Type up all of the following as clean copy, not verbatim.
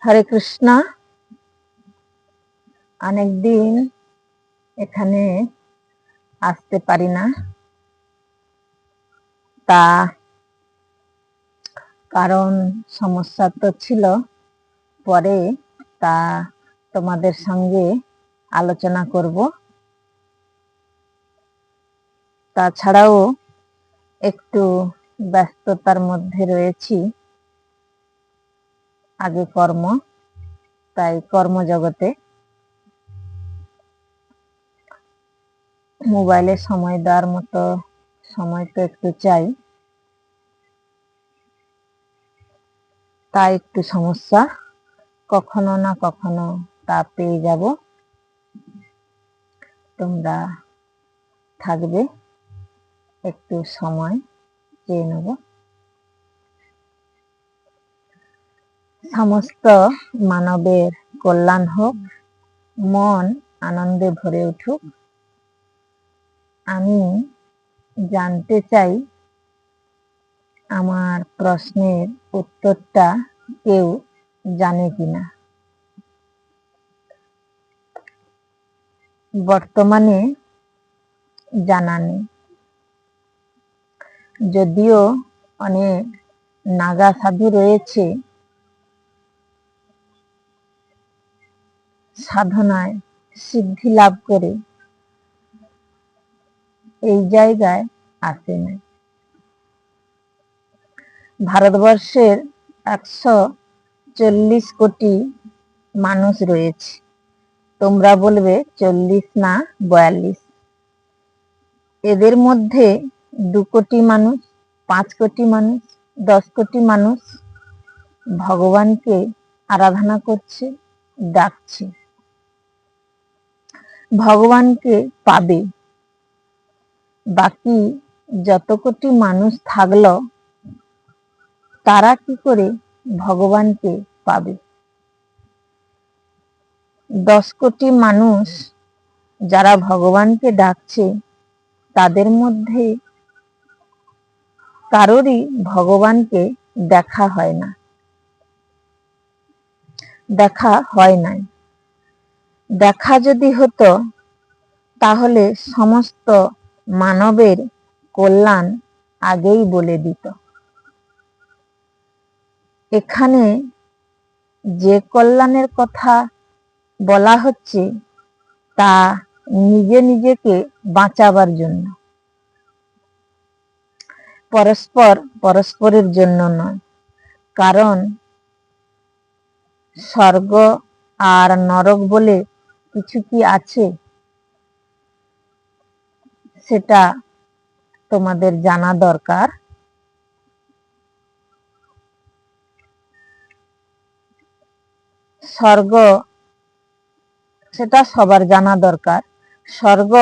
হরে কৃষ্ণ। অনেকদিন এখানে আসতে পারি না, তা কারণ সমস্যা তো ছিল, পরে তা তোমাদের সঙ্গে আলোচনা করব। তাছাড়াও একটু ব্যস্ততার মধ্যে রয়েছি, আগে কর্ম, তাই কর্মজগতে মোবাইলে সময় দেওয়ার মতো সময় তো একটু চাই, তাই একটু সমস্যা। কখনো না কখনো তা পেয়ে যাব, তোমরা থাকবে, একটু সময় চেয়ে নেব। সমস্ত মানবের কল্যাণ হোক, মন আনন্দে ভরে উঠুক। আমি জানতে চাই আমার প্রশ্নের উত্তরটা কেউ জানে কিনা। বর্তমানে জানা নেই, যদিও অনেক নাগা সাধু রয়েছে সাধনায় সিদ্ধি লাভ করে এই জায়গায় আসে না। ভারতবর্ষের 140 কোটি মানুষ রয়েছে, তোমরা বলবে 40 না 42। এদের মধ্যে 2 কোটি মানুষ, 5 কোটি মানুষ, 10 কোটি মানুষ ভগবানকে আরাধনা করছে, ডাকছে, ভগবানকে পাবে। বাকি যত কোটি মানুষ থাকলো, তারা কি করে ভগবানকে পাবে? 10 কোটি মানুষ যারা ভগবানকে ডাকছে, তাদের মধ্যে কারোরই ভগবানকে দেখা হয় না, দেখা হয় নাই। দেখা যদি হতো, তাহলে সমস্ত মানবের কল্যাণ আগেই বলে দিত। এখানে যে কল্যাণের কথা বলা হচ্ছে, তা নিজেকে বাঁচাবার জন্য, পরস্পরের জন্য নয়। কারণ স্বর্গ আর নরক বলে কিছু কি আছে, সেটা তোমাদের জানা দরকার। স্বর্গ, সেটা সবার জানা দরকার। স্বর্গ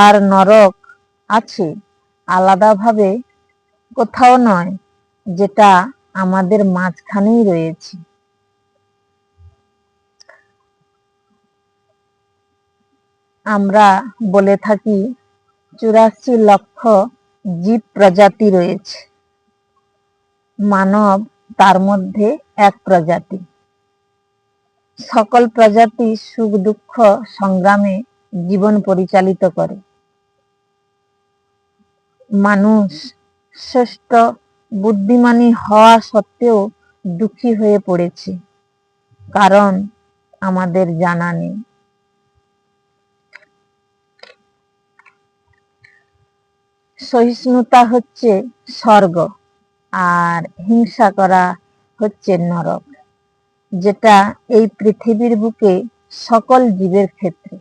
আর নরক আছে, আলাদাভাবে কোথাও নয়, যেটা আমাদের মাঝখানেই রয়েছে। আমরা বলে থাকি 84 লক্ষ জীব প্রজাতি রয়েছে, মানব তার মধ্যে এক প্রজাতি। সকল প্রজাতি সুখ দুঃখ সংগ্রামে জীবন পরিচালিত করে। মানুষ শ্রেষ্ঠ বুদ্ধিমানী হওয়া সত্ত্বেও দুঃখী হয়ে পড়েছে, কারণ আমাদের জানা নেই। সহিষ্ণুতা হচ্ছে স্বর্গ, আর হিংসা করা হচ্ছে নরক, যেটা এই পৃথিবীর বুকে সকল জীবের ক্ষেত্রে।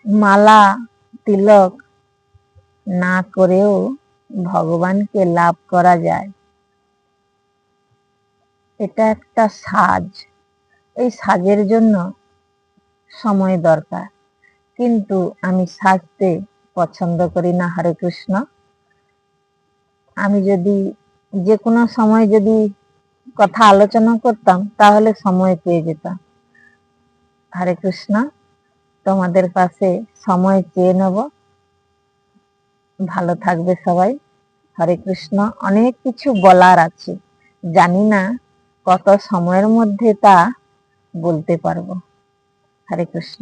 মালা তিলক না করেও ভগবানকে লাভ করা যায়, এটা একটা সাজ। এই সাজের জন্য সময় দরকার, কিন্তু আমি সাজতে পছন্দ করি না। হরে কৃষ্ণ। আমি যদি যে কোনো সময় যদি কথা আলোচনা করতাম, তাহলে সময় পেয়ে যেতাম। হরে কৃষ্ণ। তোমাদের পাশে সময় চেয়ে নেব। ভালো থাকবে সবাই। হরে কৃষ্ণ। অনেক কিছু বলার আছে, জানি না কত সময়ের মধ্যে তা বলতে পারবো। হরে কৃষ্ণ।